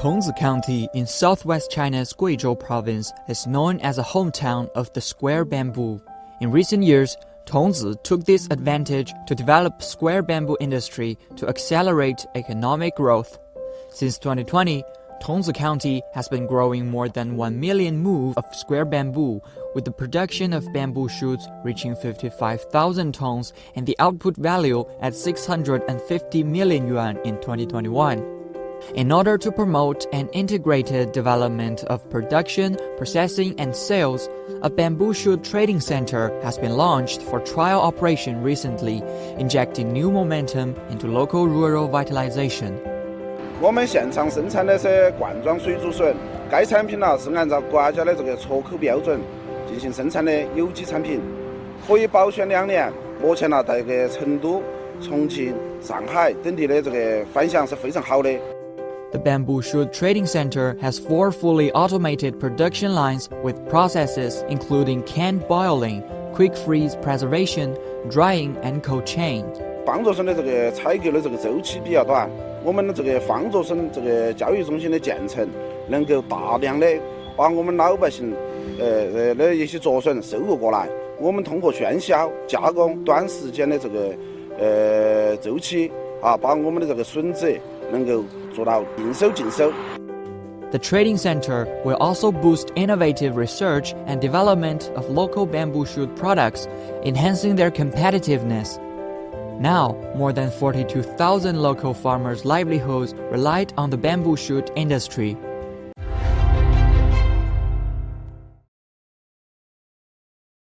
Tongzi County in southwest China's Guizhou province is known as a hometown of the square bamboo. In recent years, Tongzi took this advantage to develop square bamboo industry to accelerate economic growth. Since 2020, Tongzi County has been growing more than 1 million mu of square bamboo, with the production of bamboo shoots reaching 55,000 tons and the output value at 650 million yuan in 2021. In order to promote an integrated development of production, processing, and sales, a bamboo shoot trading center has been launched for trial operation recently, injecting new momentum into local rural vitalization. 我们现场生产的是罐装水竹笋，该产品是按照国家的这个出口标准进行生产的有机产品，可以保鲜2年。目前在这个成都、重庆、上海等地的这个反响是非常好的。 The Bamboo Shoot Trading Center has 4 fully automated production lines with processes including canned boiling, quick freeze preservation, drying, and cold chain. 棒竹笋的这个采购的这个周期比较短，我们的这个方竹笋这个交易中心的建成，能够大量的把我们老百姓的一些竹笋收入过来。我们通过喧销、加工，短时间的这个周期把我们的这个笋子能够做到应收尽收。 The trading center will also boost innovative research and development of local bamboo shoot products, enhancing their competitiveness. Now, more than 42,000 local farmers' livelihoods relied on the bamboo shoot industry.